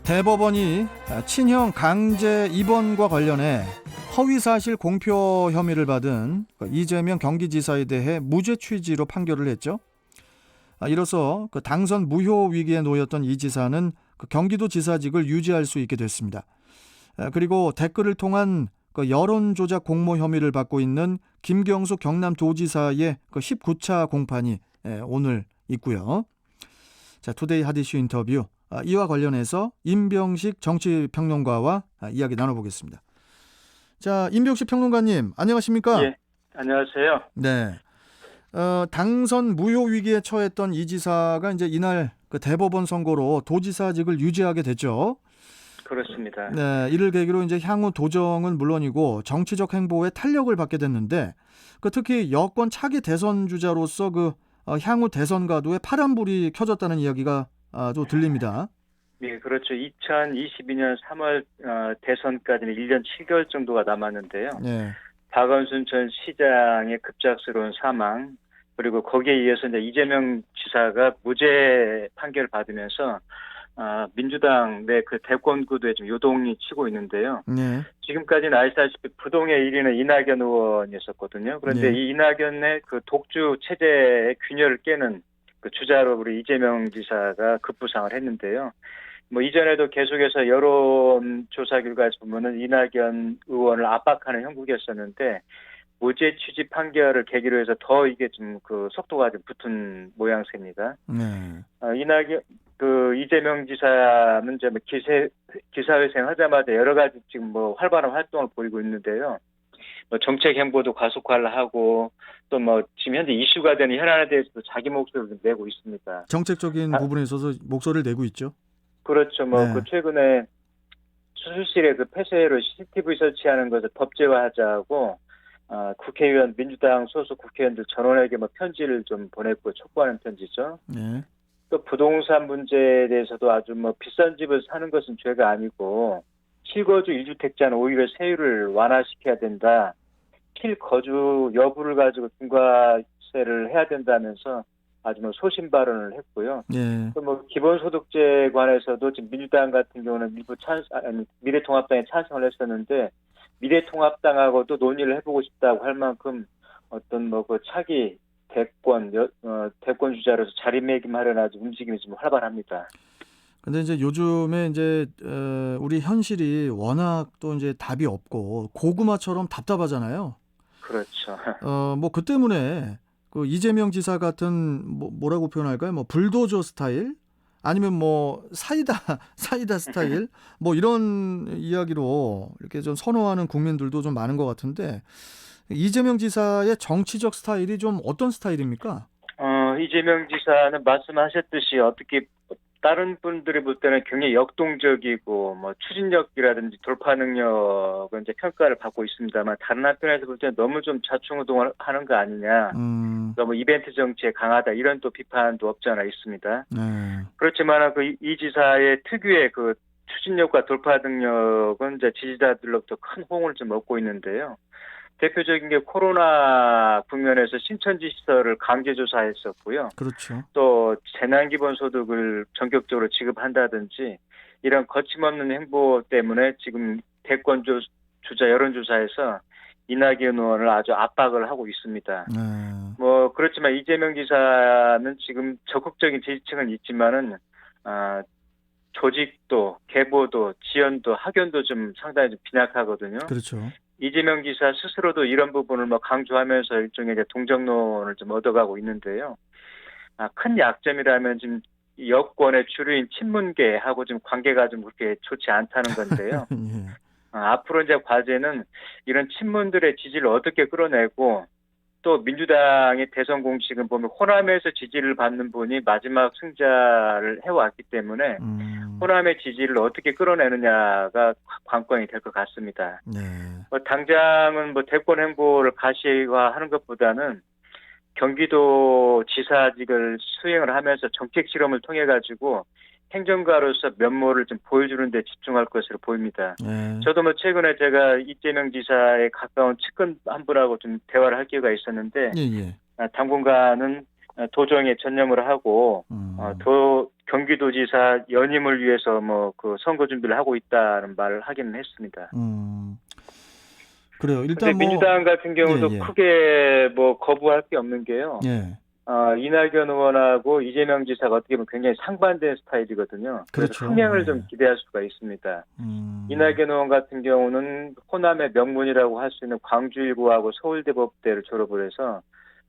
대법원이 친형 강제 입원과 관련해 허위사실 공표 혐의를 받은 이재명 경기지사에 대해 무죄 취지로 판결을 했죠. 이로써 당선 무효 위기에 놓였던 이 지사는 경기도지사직을 유지할 수 있게 됐습니다. 그리고 댓글을 통한 여론 조작 공모 혐의를 받고 있는 김경수 경남도지사의 19차 공판이 오늘 있고요. 자, 투데이 핫이슈 인터뷰, 이와 관련해서 임병식 정치평론가와 이야기 나눠보겠습니다. 자, 임병식 평론가님, 안녕하십니까? 예, 안녕하세요. 네. 당선 무효 위기에 처했던 이 지사가 이제 이날 대법원 선고로 도지사직을 유지하게 됐죠. 그렇습니다. 네, 이를 계기로 이제 향후 도정은 물론이고 정치적 행보에 탄력을 받게 됐는데, 특히 여권 차기 대선 주자로서 향후 대선 가도에 파란불이 켜졌다는 이야기가 또 들립니다. 예, 그렇죠. 2022년 3월 대선까지는 1년 7개월 정도가 남았는데요. 네. 박원순 전 시장의 급작스러운 사망, 그리고 거기에 이어서 이제 이재명 지사가 무죄 판결을 받으면서 민주당 내 대권 구도에 좀 요동이 치고 있는데요. 네. 지금까지는 아시다시피 부동의 1위는 이낙연 의원이었었거든요. 그런데 네. 이 이낙연의 독주 체제의 균열을 깨는 주자로 우리 이재명 지사가 급부상을 했는데요. 뭐 이전에도 계속해서 여론조사 결과에서 보면은 이낙연 의원을 압박하는 형국이었었는데 무죄 취지 판결을 계기로 해서 더 이게 좀 속도가 좀 붙은 모양새입니다. 네. 이재명 지사는 이제 기사회생 하자마자 여러 가지 지금 활발한 활동을 보이고 있는데요. 정책 행보도 가속화를 하고 또 지금 현재 이슈가 되는 현안에 대해서도 자기 목소리를 내고 있습니다. 정책적인 부분에 있어서 목소리를 내고 있죠. 그렇죠. 네. 최근에 수술실에 폐쇄로 CCTV 설치하는 것을 법제화하자고 국회의원 민주당 소속 국회의원들 전원에게 편지를 좀 보냈고 촉구하는 편지죠. 네. 또 부동산 문제에 대해서도 아주 비싼 집을 사는 것은 죄가 아니고 실거주 1주택자는 오히려 세율을 완화시켜야 된다. 실거주 여부를 가지고 중과세를 해야 된다면서 아주 소신 발언을 했고요. 네. 또 기본소득제에 관해서도 지금 민주당 같은 경우는 일부 미래통합당에 찬성을 했었는데 미래통합당하고도 논의를 해보고 싶다고 할 만큼 어떤 차기 대권 주자로서 자리매김하려는 아주 움직임이 좀 활발합니다. 근데 이제 요즘에 이제 우리 현실이 워낙 또 이제 답이 없고 고구마처럼 답답하잖아요. 그렇죠. 그 때문에 이재명 지사 같은 뭐라고 표현할까요? 불도저 스타일 아니면 사이다 스타일 이런 이야기로 이렇게 좀 선호하는 국민들도 좀 많은 것 같은데 이재명 지사의 정치적 스타일이 좀 어떤 스타일입니까? 이재명 지사는 말씀하셨듯이 어떻게 다른 분들이 볼 때는 굉장히 역동적이고 추진력이라든지 돌파 능력은 이제 평가를 받고 있습니다만 다른 한편에서 볼 때는 너무 좀 좌충우동을 하는 거 아니냐, 너무 이벤트 정치에 강하다 이런 또 비판도 없지 않아 있습니다. 네. 그렇지만 이 지사의 특유의 추진력과 돌파 능력은 이제 지지자들로부터 큰 호응을 좀 얻고 있는데요. 대표적인 게 코로나 국면에서 신천지 시설을 강제 조사했었고요. 그렇죠. 또 재난기본소득을 전격적으로 지급한다든지 이런 거침없는 행보 때문에 지금 대권 주자 여론조사에서 이낙연 의원을 아주 압박을 하고 있습니다. 그렇지만 이재명 지사는 지금 적극적인 지지층은 있지만은 조직도, 계보도, 지연도, 학연도 좀 상당히 좀 빈약하거든요. 그렇죠. 이재명 지사 스스로도 이런 부분을 강조하면서 일종의 동정론을 좀 얻어가고 있는데요. 큰 약점이라면 지금 여권의 주류인 친문계하고 좀 관계가 좀 그렇게 좋지 않다는 건데요. 예. 앞으로 이제 과제는 이런 친문들의 지지를 어떻게 끌어내고 또 민주당의 대선 공식은 보면 호남에서 지지를 받는 분이 마지막 승자를 해왔기 때문에 호남의 지지를 어떻게 끌어내느냐가 관건이 될 것 같습니다. 네. 당장은 대권 행보를 가시화하는 것보다는 경기도 지사직을 수행을 하면서 정책 실험을 통해 가지고 행정가로서 면모를 좀 보여주는 데 집중할 것으로 보입니다. 네. 저도 최근에 제가 이재명 지사에 가까운 측근 한 분하고 좀 대화를 할 기회가 있었는데 예. 당분간은 도정에 전념을 하고 경기도지사 연임을 위해서 뭐 그 선거 준비를 하고 있다는 말을 하기는 했습니다. 그래요. 근데 일단 뭐 민주당 같은 경우도 예. 크게 뭐 거부할 게 없는 게요. 예. 이낙연 의원하고 이재명 지사가 어떻게 보면 굉장히 상반된 스타일이거든요. 그래서 그렇죠. 흥행을 예. 좀 기대할 수가 있습니다. 음. 이낙연 의원 같은 경우는 호남의 명문이라고 할 수 있는 광주일고하고 서울대법대를 졸업을 해서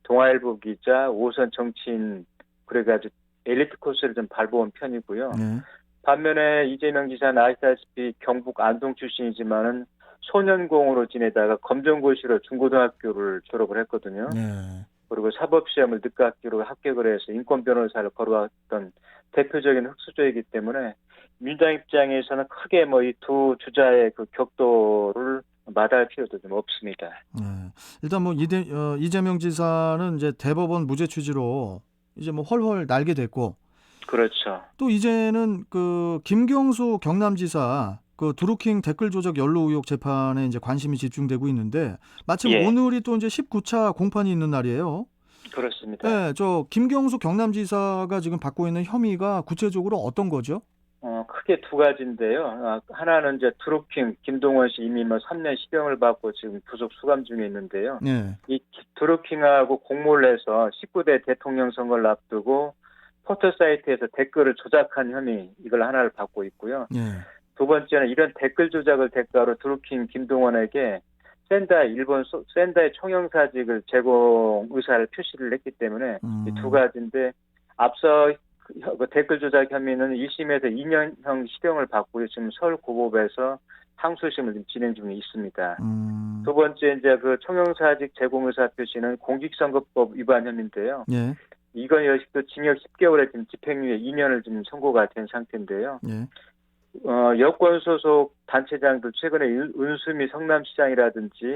동아일보 기자, 5선 정치인, 그래가지고 엘리트 코스를 좀 밟아온 편이고요. 예. 반면에 이재명 지사는 아시다시피 경북 안동 출신이지만은 소년공으로 지내다가 검정고시로 중고등학교를 졸업을 했거든요. 예. 그리고 사법시험을 늦학기로 합격을 해서 인권 변호사를 걸어왔던 대표적인 흑수저이기 때문에 민주당 입장에서는 크게 뭐 이 두 주자의 그 격도를 마다할 필요도 좀 없습니다. 예. 일단 뭐 이재명 지사는 이제 대법원 무죄 취지로 이제 뭐 헐헐 날게 됐고 그렇죠. 또 이제는 그 김경수 경남지사 그 드루킹 댓글 조작 연루 의혹 재판에 이제 관심이 집중되고 있는데 마침 예, 오늘이 또 이제 19차 공판이 있는 날이에요. 그렇습니다. 네, 저 김경수 경남지사가 지금 받고 있는 혐의가 구체적으로 어떤 거죠? 크게 두 가지인데요. 하나는 이제 드루킹 김동원 씨 이미 뭐 3년 실형을 받고 지금 구속 수감 중에 있는데요. 네, 이 드루킹하고 공모를 해서 19대 대통령 선거를 앞두고 포털 사이트에서 댓글을 조작한 혐의, 이걸 하나를 받고 있고요. 네, 두 번째는 이런 댓글 조작을 대가로 드루킹 김동원에게 센다의 총영사직을 제공 의사를 표시를 했기 때문에 이 두 가지인데, 앞서 그 댓글 조작 혐의는 1심에서 2년형 실형을 받고 지금 서울고법에서 항소심을 지금 진행 중에 있습니다. 두 번째 이제 그 총영사직 제공 의사 표시는 공직선거법 위반 혐의인데요. 예, 이건 역시도 징역 10개월에 지금 집행유예 2년을 지금 선고가 된 상태인데요. 예, 여권 소속 단체장들 최근에 은수미 성남시장이라든지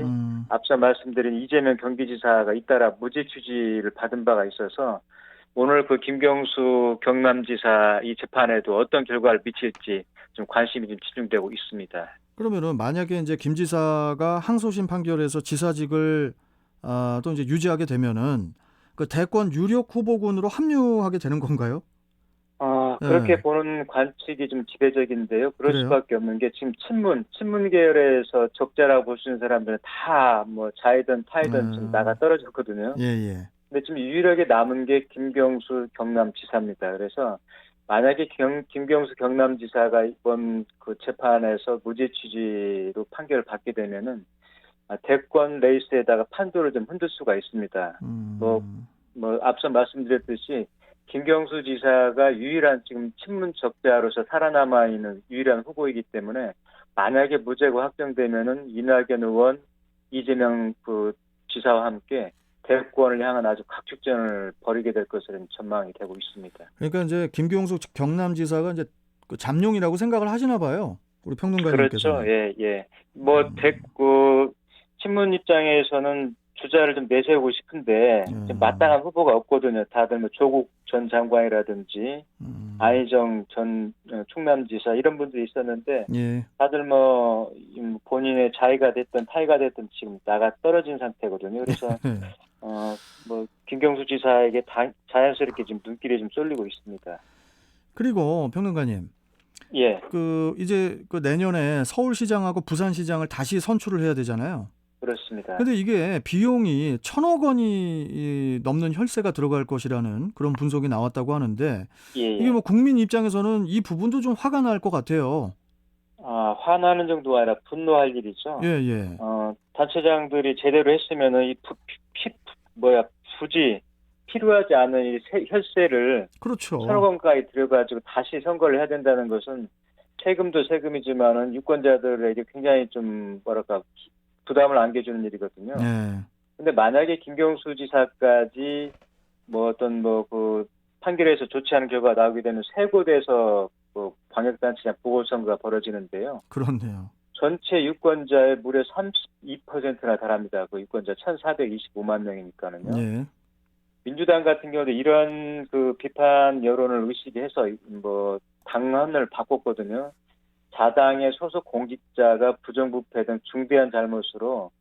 앞서 말씀드린 이재명 경기지사가 잇따라 무죄 취지를 받은 바가 있어서 오늘 그 김경수 경남지사 이 재판에도 어떤 결과를 미칠지 좀 관심이 좀 집중되고 있습니다. 그러면은 만약에 이제 김 지사가 항소심 판결에서 지사직을 또 이제 유지하게 되면은 그 대권 유력 후보군으로 합류하게 되는 건가요? 그렇게 예, 보는 관측이 좀 지배적인데요. 그럴 그래요? 수밖에 없는 게 지금 친문 계열에서 적자라고 볼 수 있는 사람들은 다 뭐 자이든 타이든 지금 나가 떨어졌거든요. 예, 예. 근데 지금 유일하게 남은 게 김경수 경남지사입니다. 그래서 만약에 김경수 경남지사가 이번 그 재판에서 무죄 취지로 판결을 받게 되면은 대권 레이스에다가 판도를 좀 흔들 수가 있습니다. 뭐 앞서 말씀드렸듯이 김경수 지사가 유일한 지금 친문 적자로서 살아남아 있는 유일한 후보이기 때문에 만약에 무죄가 확정되면은 이낙연 의원, 이재명 그 지사와 함께 대권을 향한 아주 각축전을 벌이게 될 것으로 전망이 되고 있습니다. 그러니까 이제 김경수 경남지사가 이제 그 잠룡이라고 생각을 하시나 봐요. 우리 그렇죠. 평론가님께서는. 예, 예. 뭐 친문 입장에서는 주자를 좀 내세우고 싶은데 지금 마땅한 후보가 없거든요. 다들 뭐 조국 전 장관이라든지 안희정 전 충남지사 이런 분들이 있었는데 예. 다들 뭐 본인의 자의가 됐든 타의가 됐든 지금 나가 떨어진 상태거든요. 그래서 뭐 김경수 지사에게 자연스럽게 지금 눈길이 좀 쏠리고 있습니다. 그리고 평론가님, 예, 그 이제 그 내년에 서울시장하고 부산시장을 다시 선출을 해야 되잖아요. 그렇습니다. 근데 이게 비용이 1,000억 원이 넘는 혈세가 들어갈 것이라는 그런 분석이 나왔다고 하는데 예, 이게 예. 뭐 국민 입장에서는 이 부분도 좀 화가 날 것 같아요. 화나는 정도가 아니라 분노할 일이죠. 예, 예. 단체장들이 제대로 했으면은 굳이 필요하지 않은 이 혈세를 그렇죠. 1,000억 원까지 들여가지고 다시 선거를 해야 된다는 것은 세금도 세금이지만은 유권자들에게 굉장히 좀 부담을 안겨주는 일이거든요. 예. 근데 만약에 김경수 지사까지 그 판결에서 좋지 않은 결과가 나오게 되면 세 곳에서 광역단체장 보궐선거가 벌어지는데요. 그렇네요. 전체 유권자의 무려 32%나 달합니다. 그 유권자 1,425만 명이니까는요. 예. 민주당 같은 경우도 이런 그 비판 여론을 의식해서 당헌을 바꿨거든요. 자당의 소속 공직자가 부정부패 등 중대한 잘못으로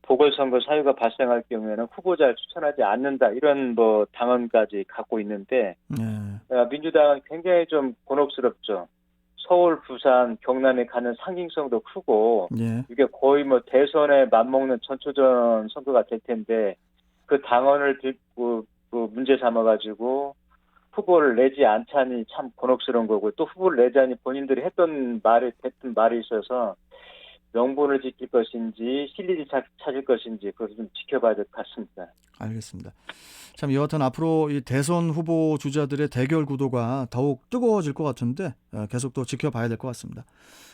보궐선거 사유가 발생할 경우에는 후보자를 추천하지 않는다 이런 뭐 당헌까지 갖고 있는데 민주당은 굉장히 좀 곤혹스럽죠. 서울, 부산, 경남에 가는 상징성도 크고 예. 이게 거의 뭐 대선에 맞먹는 전초전 선거가 될 텐데 그 당헌을 그 문제 삼아가지고 후보를 내지 않자니 참 곤혹스러운 거고 또 후보를 내자니 본인들이 했던 말이 있어서 명분을 지킬 것인지 실리를 찾을 것인지 그것을 좀 지켜봐야 될 것 같습니다. 알겠습니다. 참 여하튼 앞으로 이 대선 후보 주자들의 대결 구도가 더욱 뜨거워질 것 같은데 계속 또 지켜봐야 될 것 같습니다.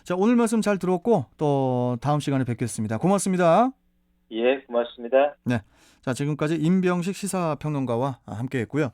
자, 오늘 말씀 잘 들었고 또 다음 시간에 뵙겠습니다. 고맙습니다. 예, 고맙습니다. 네, 자 지금까지 임병식 시사평론가와 함께했고요.